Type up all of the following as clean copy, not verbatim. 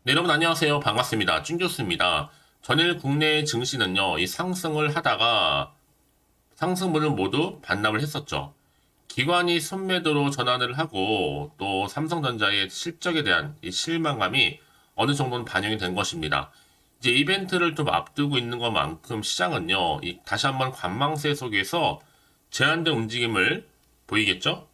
네, 여러분 안녕하세요. 반갑습니다. 찐교수입니다. 전일 국내 증시는요, 이 상승을 하다가 상승분을 모두 반납을 했었죠. 기관이 순매도로 전환을 하고 또 삼성전자의 실적에 대한 이 실망감이 어느 정도는 반영이 된 것입니다. 이제 이벤트를 좀 앞두고 있는 것만큼 시장은요, 다시 한번 관망세 속에서 제한된 움직임을 보이겠죠?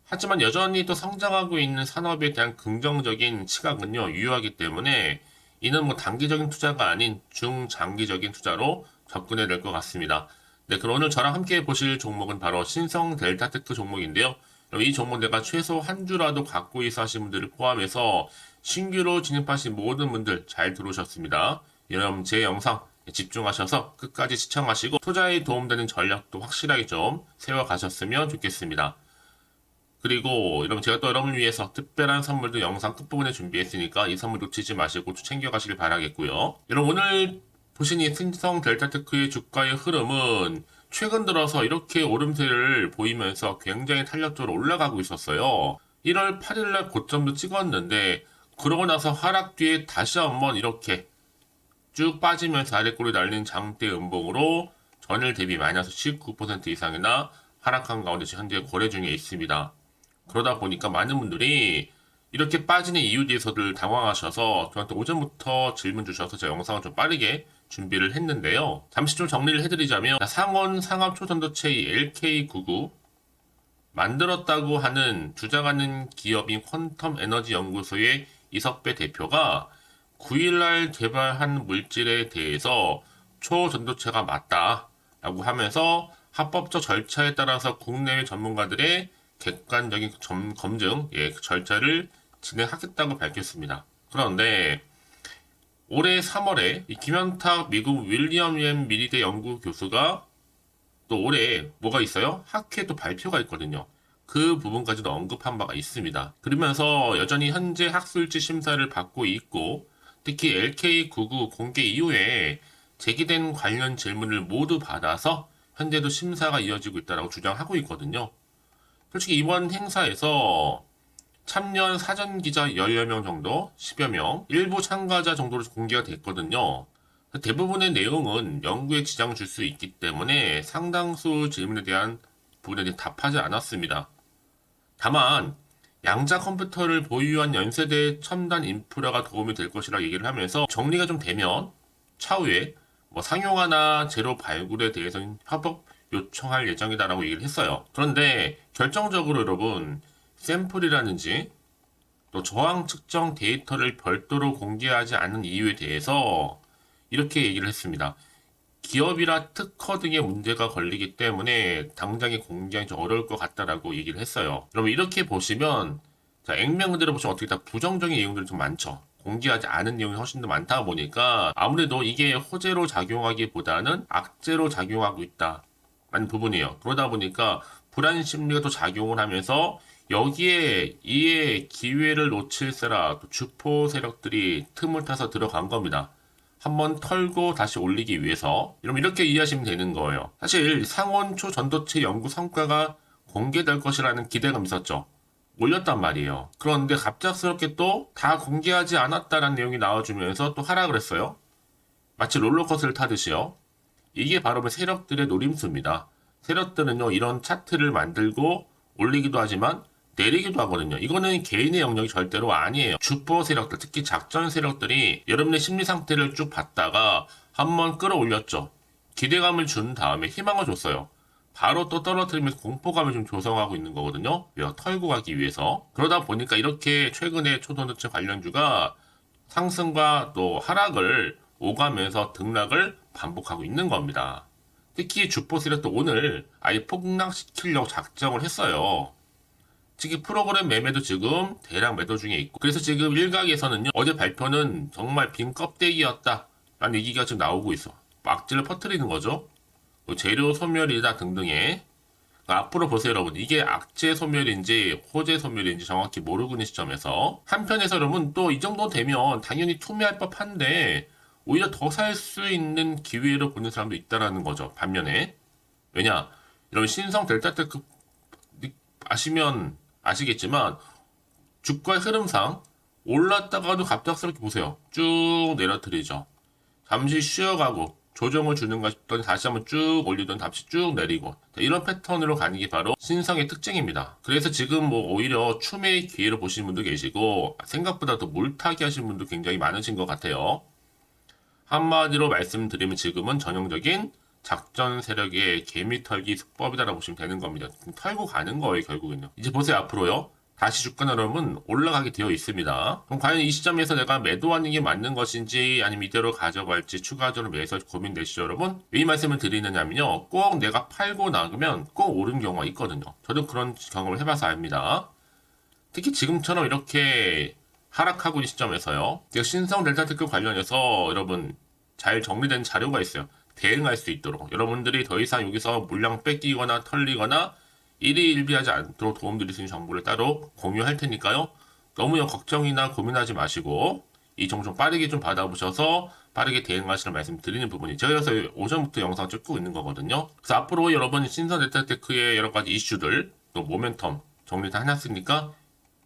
하지만 여전히 또 성장하고 있는 산업에 대한 긍정적인 시각은요, 유효하기 때문에 이는 뭐 단기적인 투자가 아닌 중장기적인 투자로 접근해야 될 것 같습니다. 네, 그럼 오늘 저랑 함께 보실 종목은 바로 신성 델타테크 종목인데요. 이 종목 내가 최소 한 주라도 갖고 있어 하신 분들을 포함해서 신규로 진입하신 모든 분들 잘 들어오셨습니다. 여러분 제 영상 집중하셔서 끝까지 시청하시고 투자에 도움되는 전략도 확실하게 좀 세워가셨으면 좋겠습니다. 그리고 여러분 제가 또 여러분을 위해서 특별한 선물도 영상 끝부분에 준비했으니까 이 선물 놓치지 마시고 챙겨가시길 바라겠고요. 여러분 오늘 보신 이 신성 델타테크의 주가의 흐름은 최근 들어서 이렇게 오름세를 보이면서 굉장히 탄력적으로 올라가고 있었어요. 1월 8일날 고점도 찍었는데 그러고 나서 하락 뒤에 다시 한번 이렇게 쭉 빠지면서 아래꼬리 날린 장대 음봉으로 전일 대비 마이너스 19% 이상이나 하락한 가운데 현재 거래 중에 있습니다. 그러다 보니까 많은 분들이 이렇게 빠지는 이유에 대해서들 당황하셔서 저한테 오전부터 질문 주셔서 제가 영상을 좀 빠르게 준비를 했는데요. 잠시 좀 정리를 해드리자면 상온 상압 초전도체 LK99 만들었다고 하는 주장하는 기업인 퀀텀 에너지 연구소의 이석배 대표가 9일날 개발한 물질에 대해서 초전도체가 맞다라고 하면서 합법적 절차에 따라서 국내외 전문가들의 객관적인 검증, 그 절차를 진행하겠다고 밝혔습니다. 그런데 올해 3월에 김현탁 미국 윌리엄 엠 미리대 연구 교수가 또 올해 뭐가 있어요? 학회 또 발표가 있거든요. 그 부분까지도 언급한 바가 있습니다. 그러면서 여전히 현재 학술지 심사를 받고 있고 특히 LK99 공개 이후에 제기된 관련 질문을 모두 받아서 현재도 심사가 이어지고 있다고 주장하고 있거든요. 솔직히 이번 행사에서 참여한 사전 기자 10여 명 정도, 10여 명, 일부 참가자 정도로 공개가 됐거든요. 대부분의 내용은 연구에 지장을 줄 수 있기 때문에 상당수 질문에 대한 부분에 답하지 않았습니다. 다만 양자 컴퓨터를 보유한 연세대 첨단 인프라가 도움이 될 것이라 얘기를 하면서 정리가 좀 되면 차후에 뭐 상용화나 제로 발굴에 대해서는 협업 요청할 예정이다라고 얘기를 했어요. 그런데 결정적으로 여러분 샘플이라든지 또 저항 측정 데이터를 별도로 공개하지 않은 이유에 대해서 이렇게 얘기를 했습니다. 기업이라 특허 등의 문제가 걸리기 때문에 당장에 공개하기 좀 어려울 것 같다라고 얘기를 했어요. 여러분 이렇게 보시면 자, 액면 그대로 보시면 어떻게 다 부정적인 내용들이 좀 많죠. 공개하지 않은 내용이 훨씬 더 많다 보니까 아무래도 이게 호재로 작용하기보다는 악재로 작용하고 있다. 라는 부분이에요. 그러다 보니까 불안 심리가 또 작용을 하면서 여기에 이에 기회를 놓칠세라 또 주포 세력들이 틈을 타서 들어간 겁니다. 한번 털고 다시 올리기 위해서 여러분 이렇게 이해하시면 되는 거예요. 사실 상온초 전도체 연구 성과가 공개될 것이라는 기대감이 있었죠. 올렸단 말이에요. 그런데 갑작스럽게 또 다 공개하지 않았다라는 내용이 나와주면서 또 하락을 했어요. 마치 롤러코스터를 타듯이요. 이게 바로 세력들의 노림수입니다. 세력들은요, 이런 차트를 만들고 올리기도 하지만 내리기도 하거든요. 이거는 개인의 영역이 절대로 아니에요. 주포 세력들, 특히 작전 세력들이 여러분의 심리 상태를 쭉 봤다가 한번 끌어올렸죠. 기대감을 준 다음에 희망을 줬어요. 바로 또 떨어뜨리면서 공포감을 좀 조성하고 있는 거거든요. 왜요? 털고 가기 위해서. 그러다 보니까 이렇게 최근에 초전도체 관련주가 상승과 또 하락을 오가면서 등락을 반복하고 있는 겁니다. 특히 주포 세력도 오늘 아예 폭락시키려고 작정을 했어요. 특히 프로그램 매매도 지금 대량 매도 중에 있고 그래서 지금 일각에서는요 어제 발표는 정말 빈 껍데기였다 라는 얘기가 지금 나오고 있어. 악재를 퍼뜨리는 거죠. 재료 소멸이다 등등의 앞으로 보세요 여러분, 이게 악재 소멸인지 호재 소멸인지 정확히 모르고 있는 시점에서 한편에서 여러분 또 이 정도 되면 당연히 투매할 법한데 오히려 더 살 수 있는 기회로 보는 사람도 있다라는 거죠. 반면에 왜냐, 여러분 신성 델타테크 아시면 아시겠지만 주가의 흐름상 올랐다가도 갑작스럽게 보세요. 쭉 내려뜨리죠. 잠시 쉬어가고 조정을 주는가 싶더니 다시 한번 쭉 올리던 다시 쭉 내리고 이런 패턴으로 가는 게 바로 신성의 특징입니다. 그래서 지금 뭐 오히려 추매의 기회를 보시는 분도 계시고 생각보다 더 물타기 하시는 분도 굉장히 많으신 것 같아요. 한마디로 말씀드리면 지금은 전형적인 작전 세력의 개미 털기 수법이다라고 보시면 되는 겁니다. 털고 가는 거예요, 결국은요. 이제 보세요, 앞으로요. 다시 주가 흐름은 올라가게 되어 있습니다. 그럼 과연 이 시점에서 내가 매도하는 게 맞는 것인지 아니면 이대로 가져갈지 추가적으로 매수 고민되시죠, 여러분? 왜 이 말씀을 드리느냐면요. 꼭 내가 팔고 나가면 꼭 오른 경우가 있거든요. 저도 그런 경험을 해봐서 압니다. 특히 지금처럼 이렇게 하락하고 있는 시점에서요. 신성 델타테크 관련해서 여러분 잘 정리된 자료가 있어요. 대응할 수 있도록 여러분들이 더 이상 여기서 물량 뺏기거나 털리거나 일희일비하지 않도록 도움드릴 수 있는 정보를 따로 공유할 테니까요. 너무 걱정이나 고민하지 마시고 이 정보 좀 빠르게 좀 받아보셔서 빠르게 대응하시는 말씀 드리는 부분이 제가 그래서 오전부터 영상 찍고 있는 거거든요. 그래서 앞으로 여러분 신성 델타테크의 여러 가지 이슈들 또 모멘텀 정리 다 해놨으니까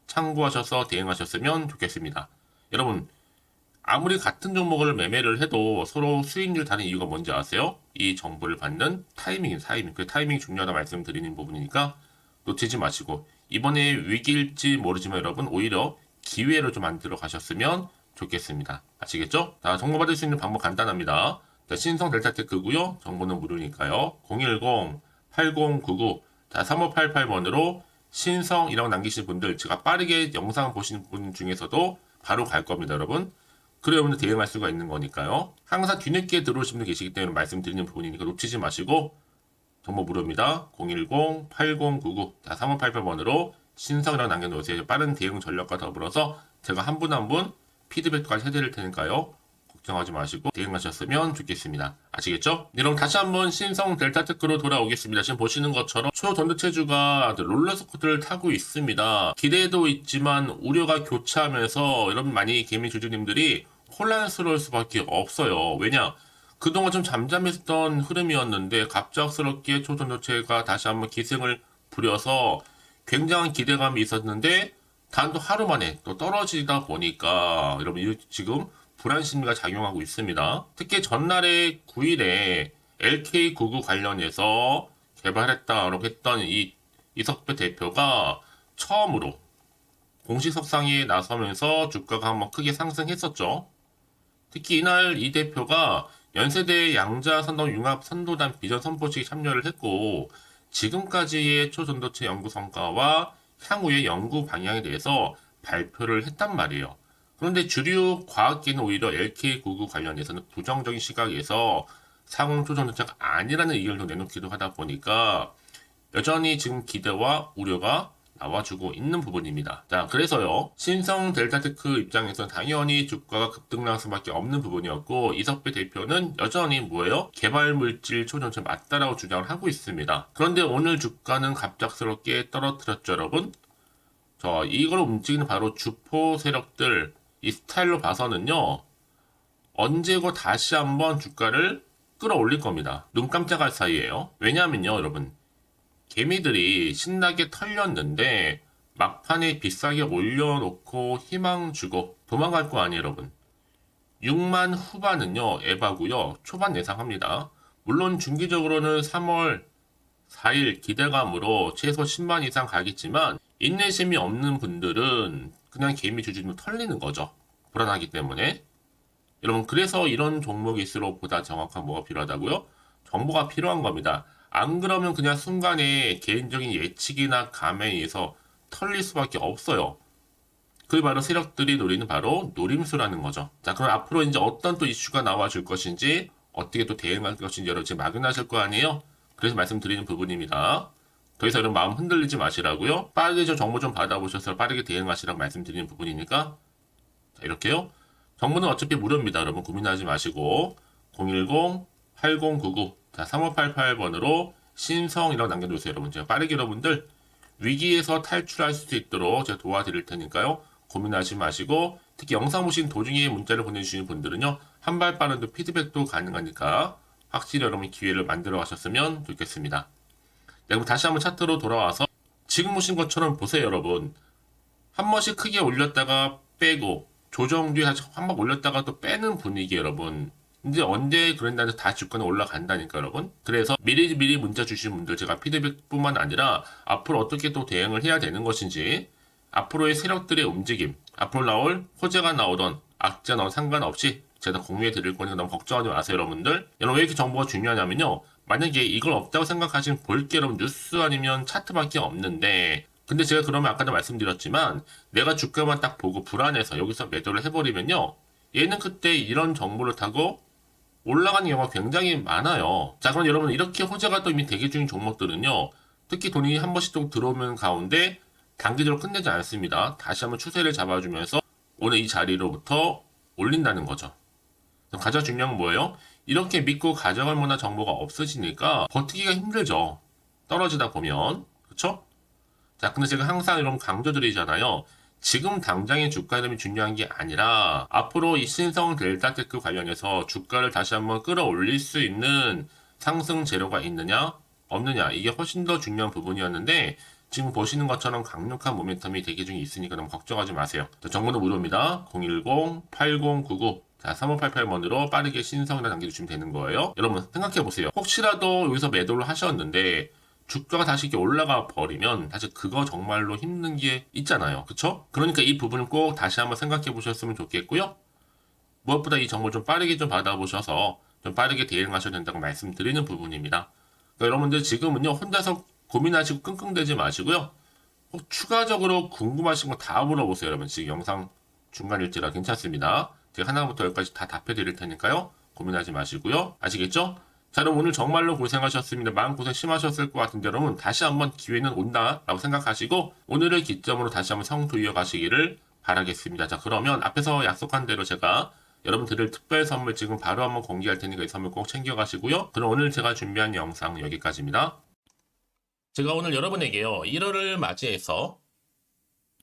참고하셔서 대응하셨으면 좋겠습니다. 여러분 아무리 같은 종목을 매매를 해도 서로 수익률 다른 이유가 뭔지 아세요? 이 정보를 받는 타이밍. 그 타이밍이 중요하다 말씀드리는 부분이니까 놓치지 마시고 이번에 위기일지 모르지만 여러분 오히려 기회로 좀 만들어 가셨으면 좋겠습니다. 아시겠죠? 자, 정보 받을 수 있는 방법 간단합니다. 자, 신성 델타테크고요. 정보는 무료니까요. 010-8099 3588번으로 신성이라고 남기신 분들 제가 빠르게 영상 보시는 분 중에서도 바로 갈 겁니다, 여러분. 그래 여러분들 대응할 수가 있는 거니까요. 항상 뒤늦게 들어오신 분들 계시기 때문에 말씀드리는 부분이니까 놓치지 마시고 정보 무료입니다. 010-8099 3588번으로 신성이라고 남겨놓으세요. 빠른 대응 전략과 더불어서 제가 한 분 한 분 피드백까지 해드릴 테니까요. 걱정하지 마시고 대응하셨으면 좋겠습니다. 아시겠죠? 네, 그럼 다시 한번 신성 델타테크로 돌아오겠습니다. 지금 보시는 것처럼 초전도체주가 롤러코스터를 타고 있습니다. 기대도 있지만 우려가 교차하면서 여러분 많이 개미 주주님들이 혼란스러울 수밖에 없어요. 왜냐? 그동안 좀 잠잠했던 흐름이었는데 갑작스럽게 초전도체가 다시 한번 기승을 부려서 굉장한 기대감이 있었는데 단도 하루 만에 또 떨어지다 보니까 여러분 지금 불안 심리가 작용하고 있습니다. 특히 전날에 9일에 LK99 관련해서 개발했다라고 했던 이 이석배 대표가 처음으로 공식 석상에 나서면서 주가가 한번 크게 상승했었죠. 특히 이날 이 대표가 연세대 양자산업 융합 선도단 비전 선포식에 참여를 했고 지금까지의 초전도체 연구 성과와 향후의 연구 방향에 대해서 발표를 했단 말이에요. 그런데 주류 과학계는 오히려 LK99 관련해서는 부정적인 시각에서 상용 초전도체가 아니라는 의견을 내놓기도 하다 보니까 여전히 지금 기대와 우려가 나와주고 있는 부분입니다. 자, 그래서요. 신성 델타테크 입장에서는 당연히 주가가 급등할 수밖에 없는 부분이었고 이석배 대표는 여전히 뭐예요? 개발물질 초전체 맞다라고 주장을 하고 있습니다. 그런데 오늘 주가는 갑작스럽게 떨어뜨렸죠, 여러분. 자, 이걸 움직이는 바로 주포 세력들 이 스타일로 봐서는요. 언제고 다시 한번 주가를 끌어올릴 겁니다. 눈 깜짝할 사이에요. 왜냐하면요, 여러분. 개미들이 신나게 털렸는데 막판에 비싸게 올려놓고 희망 주고 도망갈 거 아니에요, 여러분. 6만 후반은요, 에바고요. 초반 예상합니다. 물론 중기적으로는 3월 4일 기대감으로 최소 10만 이상 가겠지만 인내심이 없는 분들은 그냥 개미 주주로 털리는 거죠. 불안하기 때문에. 여러분, 그래서 이런 종목일수록 보다 정확한 뭐가 필요하다고요? 정보가 필요한 겁니다. 안 그러면 그냥 순간에 개인적인 예측이나 감에 의해서 털릴 수밖에 없어요. 그게 바로 세력들이 노리는 바로 노림수라는 거죠. 자, 그럼 앞으로 이제 어떤 또 이슈가 나와줄 것인지, 어떻게 또 대응할 것인지 여러분 지금 막연하실 거 아니에요? 그래서 말씀드리는 부분입니다. 더 이상 이런 마음 흔들리지 마시라고요. 빠르게 좀 정보 좀 받아보셔서 빠르게 대응하시라고 말씀드리는 부분이니까. 자, 이렇게요. 정보는 어차피 무료입니다. 여러분 고민하지 마시고 010-8099 3588번으로 신성이라고 남겨주세요. 여러분 제가 빠르게 여러분들 위기에서 탈출할 수 있도록 제가 도와드릴 테니까요. 고민하지 마시고 특히 영상 보신 도중에 문자를 보내주시는 분들은요. 한 발 빠른 피드백도 가능하니까 확실히 여러분 기회를 만들어 가셨으면 좋겠습니다. 네, 그럼 다시 한번 차트로 돌아와서 지금 보신 것처럼 보세요. 여러분 한 번씩 크게 올렸다가 빼고 조정 뒤에 다시 한 번 올렸다가 또 빼는 분위기 여러분. 근데 언제 그런다는데 다 주가는 올라간다니까 여러분. 그래서 미리 문자 주신 분들 제가 피드백뿐만 아니라 앞으로 어떻게 또 대응을 해야 되는 것인지 앞으로의 세력들의 움직임 앞으로 나올 호재가 나오던 악재 나온 상관없이 제가 공유해 드릴 거니까 너무 걱정하지 마세요 여러분들. 여러분 왜 이렇게 정보가 중요하냐면요. 만약에 이걸 없다고 생각하시면 볼 게 여러분 뉴스 아니면 차트밖에 없는데 근데 제가 그러면 아까도 말씀드렸지만 내가 주가만 딱 보고 불안해서 여기서 매도를 해버리면요. 얘는 그때 이런 정보를 타고 올라가는 경우가 굉장히 많아요. 자, 그럼 여러분 이렇게 호재가 또 이미 대기 중인 종목들은요. 특히 돈이 한 번씩 또 들어오는 가운데 단기적으로 끝내지 않습니다. 다시 한번 추세를 잡아주면서 오늘 이 자리로부터 올린다는 거죠. 가장 중요한 건 뭐예요? 이렇게 믿고 가져갈 만한 정보가 없으시니까 버티기가 힘들죠. 떨어지다 보면. 그쵸? 자, 근데 제가 항상 이런 강조드리잖아요. 지금 당장의 주가 흐름이 중요한 게 아니라 앞으로 이 신성 델타테크 관련해서 주가를 다시 한번 끌어올릴 수 있는 상승 재료가 있느냐 없느냐 이게 훨씬 더 중요한 부분이었는데 지금 보시는 것처럼 강력한 모멘텀이 대기 중에 있으니까 너무 걱정하지 마세요. 자, 정보는 무료입니다. 010-8099 자, 3588번으로 빠르게 신성이라 남겨주시면 되는 거예요. 여러분 생각해보세요. 혹시라도 여기서 매도를 하셨는데 주가가 다시 이렇게 올라가 버리면 사실 그거 정말로 힘든 게 있잖아요. 그쵸? 그러니까 이 부분을 꼭 다시 한번 생각해 보셨으면 좋겠고요. 무엇보다 이 정보를 좀 빠르게 좀 받아보셔서 좀 빠르게 대응하셔야 된다고 말씀드리는 부분입니다. 그러니까 여러분들 지금은요, 혼자서 고민하시고 끙끙대지 마시고요. 꼭 추가적으로 궁금하신 거 다 물어보세요. 여러분 지금 영상 중간일지라 괜찮습니다. 제가 하나부터 열까지 다 답해 드릴 테니까요. 고민하지 마시고요. 아시겠죠? 자, 여러분 오늘 정말로 고생하셨습니다. 마음고생 심하셨을 것 같은데 여러분 다시 한번 기회는 온다라고 생각하시고 오늘을 기점으로 다시 한번 성투 이어가시기를 바라겠습니다. 자, 그러면 앞에서 약속한 대로 제가 여러분 드릴 특별 선물 지금 바로 한번 공개할 테니까 이 선물 꼭 챙겨가시고요. 그럼 오늘 제가 준비한 영상 여기까지입니다. 제가 오늘 여러분에게요. 1월을 맞이해서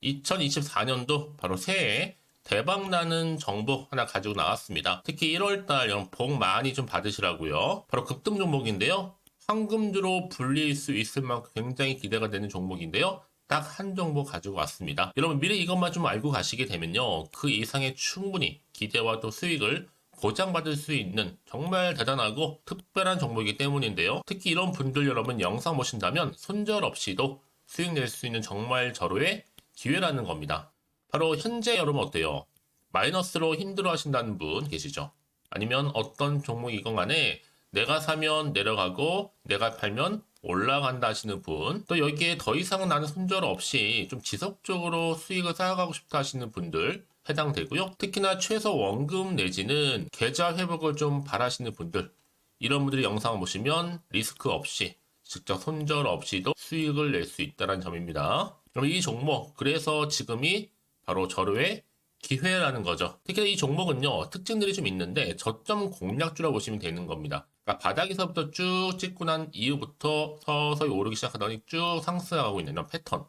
2024년도 바로 새해 대박나는 정보 하나 가지고 나왔습니다. 특히 1월달 여러분 복 많이 좀 받으시라고요. 바로 급등 종목인데요. 황금주로 불릴 수 있을 만큼 굉장히 기대가 되는 종목인데요. 딱 한 종목 가지고 왔습니다. 여러분 미리 이것만 좀 알고 가시게 되면요. 그 이상의 충분히 기대와 또 수익을 보장받을 수 있는 정말 대단하고 특별한 종목이기 때문인데요. 특히 이런 분들 여러분 영상 보신다면 손절없이도 수익 낼 수 있는 정말 절호의 기회라는 겁니다. 바로 현재 여러분 어때요? 마이너스로 힘들어 하신다는 분 계시죠? 아니면 어떤 종목이건 간에 내가 사면 내려가고 내가 팔면 올라간다 하시는 분, 또 여기에 더 이상 나는 손절 없이 좀 지속적으로 수익을 쌓아가고 싶다 하시는 분들 해당되고요. 특히나 최소 원금 내지는 계좌 회복을 좀 바라시는 분들, 이런 분들이 영상을 보시면 리스크 없이 직접 손절 없이도 수익을 낼 수 있다는 점입니다. 그럼 이 종목, 그래서 지금이 바로 절호의 기회라는 거죠. 특히 이 종목은요, 특징들이 좀 있는데 저점 공략주라 보시면 되는 겁니다. 그러니까 바닥에서부터 쭉 찍고 난 이후부터 서서히 오르기 시작하더니 쭉 상승하고 있는 이런 패턴.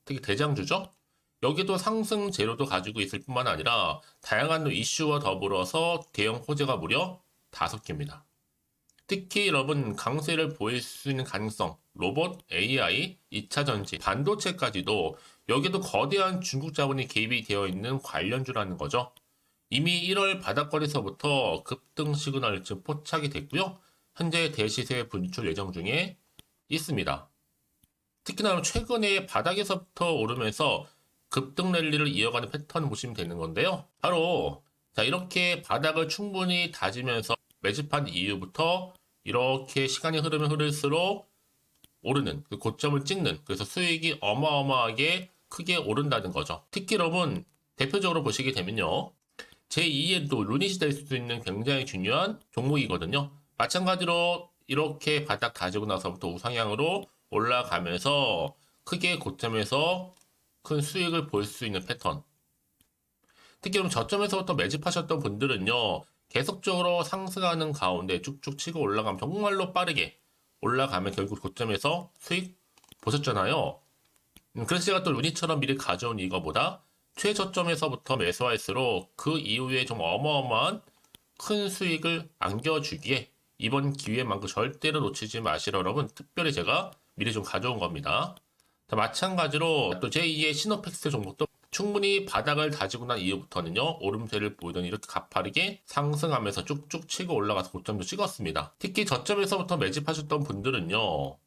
특히 대장주죠. 여기도 상승 재료도 가지고 있을 뿐만 아니라 다양한 이슈와 더불어서 대형 호재가 무려 5개입니다. 특히 여러분 강세를 보일 수 있는 가능성, 로봇, AI, 2차 전지, 반도체까지도 여기도 거대한 중국 자본이 개입이 되어 있는 관련주라는 거죠. 이미 1월 바닥거리에서부터 급등 시그널이 지금 포착이 됐고요. 현재 대시세 분출 예정 중에 있습니다. 특히나 최근에 바닥에서부터 오르면서 급등 랠리를 이어가는 패턴을 보시면 되는 건데요. 바로 자 이렇게 바닥을 충분히 다지면서 매집한 이후부터 이렇게 시간이 흐르면 흐를수록 오르는 그 고점을 찍는, 그래서 수익이 어마어마하게 크게 오른다는 거죠. 특히 여러분 대표적으로 보시게 되면요, 제2의 또 루닛이 될 수 있는 굉장히 중요한 종목이거든요. 마찬가지로 이렇게 바닥 다지고 나서부터 우상향으로 올라가면서 크게 고점에서 큰 수익을 볼 수 있는 패턴. 특히 그럼 저점에서부터 매집하셨던 분들은요, 계속적으로 상승하는 가운데 쭉쭉 치고 올라가면 정말로 빠르게 올라가면 결국 고점에서 수익 보셨잖아요. 그래서 제가 또 루니처럼 미리 가져온 이거보다 최저점에서부터 매수할수록 그 이후에 좀 어마어마한 큰 수익을 안겨주기에 이번 기회만큼 절대로 놓치지 마시라 여러분 특별히 제가 미리 좀 가져온 겁니다. 자, 마찬가지로 또 제2의 시노팩스 종목도 충분히 바닥을 다지고 난 이후부터는요, 오름세를 보이더니 이렇게 가파르게 상승하면서 쭉쭉 치고 올라가서 고점도 찍었습니다. 특히 저점에서부터 매집하셨던 분들은요,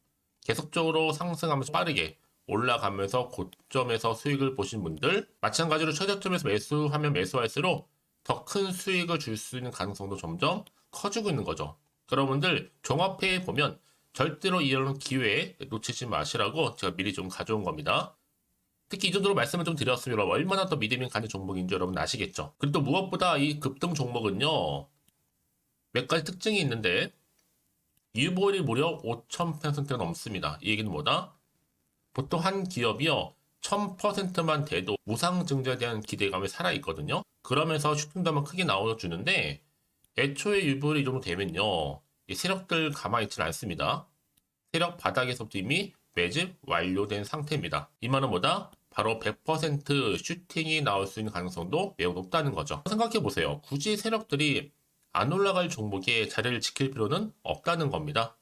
계속적으로 상승하면서 빠르게 올라가면서 고점에서 수익을 보신 분들, 마찬가지로 최저점에서 매수하면 매수할수록 더 큰 수익을 줄 수 있는 가능성도 점점 커지고 있는 거죠. 여러분들 종합해 보면 절대로 이런 기회 놓치지 마시라고 제가 미리 좀 가져온 겁니다. 특히 이 정도로 말씀을 좀 드렸으면 얼마나 더 믿음이 가는 종목인지 여러분 아시겠죠? 그리고 또 무엇보다 이 급등 종목은요, 몇 가지 특징이 있는데 유보율이 무려 5,000%가 넘습니다. 이 얘기는 뭐다? 보통 한 기업이요 1000%만 돼도 무상증자에 대한 기대감이 살아있거든요. 그러면서 슈팅도 한번 크게 나와주는데 애초에 유보율이 이 정도 되면요, 이 세력들 가만히 있지는 않습니다. 세력 바닥에서부터 이미 매집 완료된 상태입니다. 이 말은 뭐다? 바로 100% 슈팅이 나올 수 있는 가능성도 매우 높다는 거죠. 생각해보세요. 굳이 세력들이 안 올라갈 종목에 자리를 지킬 필요는 없다는 겁니다.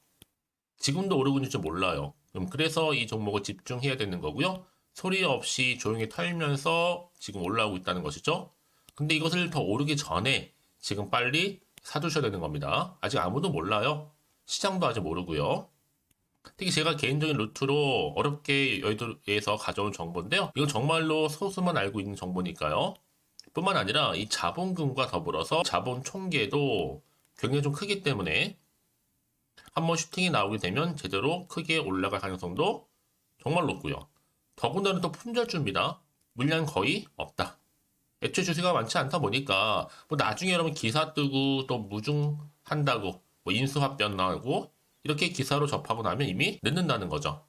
지금도 오르고 있는지 몰라요. 그래서 이 종목을 집중해야 되는 거고요. 소리 없이 조용히 털면서 지금 올라오고 있다는 것이죠. 근데 이것을 더 오르기 전에 지금 빨리 사두셔야 되는 겁니다. 아직 아무도 몰라요. 시장도 아직 모르고요. 특히 제가 개인적인 루트로 어렵게 여의도에서 가져온 정보인데요. 이건 정말로 소수만 알고 있는 정보니까요. 뿐만 아니라 이 자본금과 더불어서 자본 총계도 굉장히 좀 크기 때문에 한번 슈팅이 나오게 되면 제대로 크게 올라갈 가능성도 정말 높고요. 더군다나 또 품절주입니다. 물량 거의 없다. 애초에 주식가 많지 않다 보니까 뭐 나중에 여러분 기사 뜨고 또 무중한다고 뭐 인수합병 나오고 이렇게 기사로 접하고 나면 이미 늦는다는 거죠.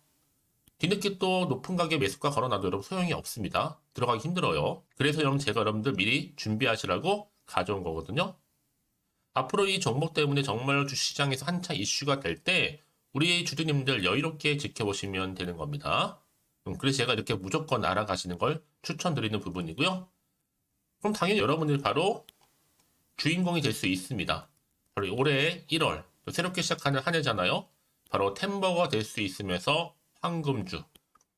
뒤늦게 또 높은 가격 매수가 걸어놔도 여러분 소용이 없습니다. 들어가기 힘들어요. 그래서 여러분 제가 여러분들 미리 준비하시라고 가져온 거거든요. 앞으로 이 종목 때문에 정말 주시장에서 한창 이슈가 될 때 우리 주주님들 여유롭게 지켜보시면 되는 겁니다. 그래서 제가 이렇게 무조건 알아가시는 걸 추천드리는 부분이고요. 그럼 당연히 여러분들이 바로 주인공이 될 수 있습니다. 바로 올해 1월 또 새롭게 시작하는 한 해잖아요. 바로 템버가 될 수 있으면서 황금주,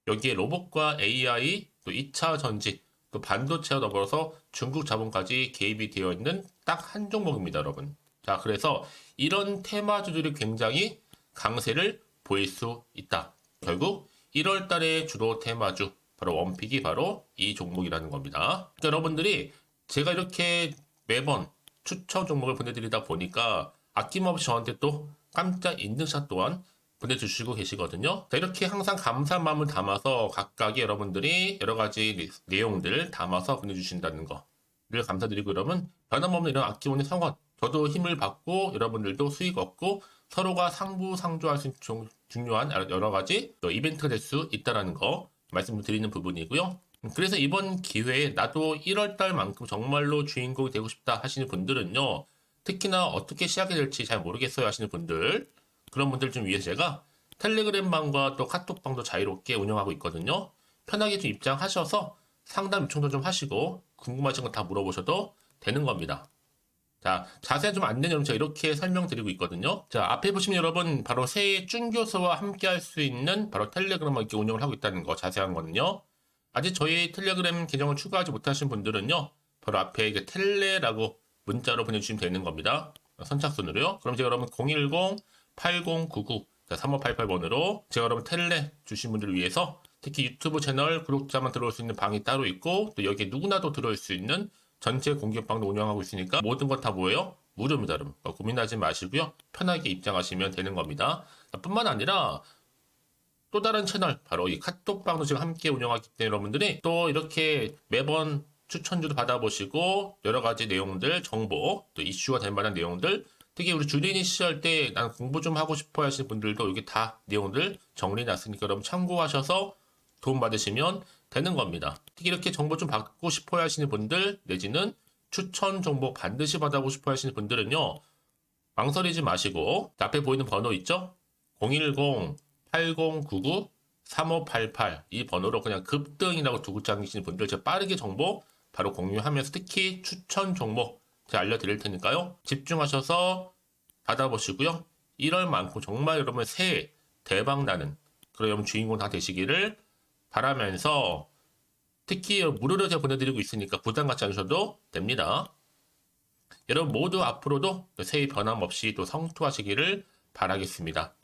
여기에 로봇과 AI, 또 2차 전지, 또 반도체와 더불어서 중국 자본까지 개입이 되어 있는 딱 한 종목입니다, 여러분. 자, 그래서 이런 테마주들이 굉장히 강세를 보일 수 있다. 결국 1월 달에 주로 테마주, 바로 원픽이 바로 이 종목이라는 겁니다. 그러니까 여러분들이 제가 이렇게 매번 추천 종목을 보내드리다 보니까 아낌없이 저한테 또 깜짝 인증샷 또한 보내주시고 계시거든요. 자, 이렇게 항상 감사한 마음을 담아서 각각의 여러분들이 여러 가지 내용들 담아서 보내주신다는 거를 감사드리고, 여러분 변함없는 이런 아낌없는 성원, 저도 힘을 받고 여러분들도 수익 얻고 서로가 상부상조할 수 있는 중요한 여러 가지 이벤트가 될 수 있다는 거 말씀을 드리는 부분이고요. 그래서 이번 기회에 나도 1월달만큼 정말로 주인공이 되고 싶다 하시는 분들은요, 특히나 어떻게 시작이 될지 잘 모르겠어요 하시는 분들, 그런 분들 좀 위해서 제가 텔레그램 방과 또 카톡방도 자유롭게 운영하고 있거든요. 편하게 좀 입장하셔서 상담 요청도 좀 하시고 궁금하신 거 다 물어보셔도 되는 겁니다. 자, 자세한 좀 안내는 제가 이렇게 설명드리고 있거든요. 자, 앞에 보시면 여러분 바로 새해 쭌교수와 함께 할 수 있는 바로 텔레그램을 이렇게 운영을 하고 있다는 거, 자세한 거는요. 아직 저희 텔레그램 계정을 추가하지 못하신 분들은요, 바로 앞에 이제 텔레라고 문자로 보내주시면 되는 겁니다. 선착순으로요. 그럼 제가 여러분 010-8099 3588번으로 제가 여러분 텔레 주신 분들을 위해서 특히 유튜브 채널 구독자만 들어올 수 있는 방이 따로 있고, 또 여기에 누구나도 들어올 수 있는 전체 공개방도 운영하고 있으니까 모든 것 다 뭐예요? 무료입니다, 여러분. 고민하지 마시고요. 편하게 입장하시면 되는 겁니다. 뿐만 아니라 또 다른 채널, 바로 이 카톡방도 지금 함께 운영하기 때문에 여러분들이 또 이렇게 매번 추천주도 받아보시고 여러 가지 내용들, 정보, 또 이슈가 될 만한 내용들, 특히 우리 주린이 시절 때 난 공부 좀 하고 싶어 하시는 분들도 여기 다 내용들 정리해놨으니까 여러분 참고하셔서 도움 받으시면 되는 겁니다. 특히 이렇게 정보 좀 받고 싶어 하시는 분들, 내지는 추천 정보 반드시 받아보고 싶어 하시는 분들은요, 망설이지 마시고 앞에 보이는 번호 있죠? 010-8099-3588 이 번호로 그냥 급등이라고 두고 당기시는 분들 제가 빠르게 정보 바로 공유하면서 특히 추천 종목 제가 알려드릴 테니까요. 집중하셔서 받아보시고요. 1월만큼 정말 여러분 새해 대박 나는 그런 여러분 주인공 다 되시기를 바라면서 특히 무료로 제가 보내드리고 있으니까 부담 갖지 않으셔도 됩니다. 여러분 모두 앞으로도 새해 변함없이 또 성투하시기를 바라겠습니다.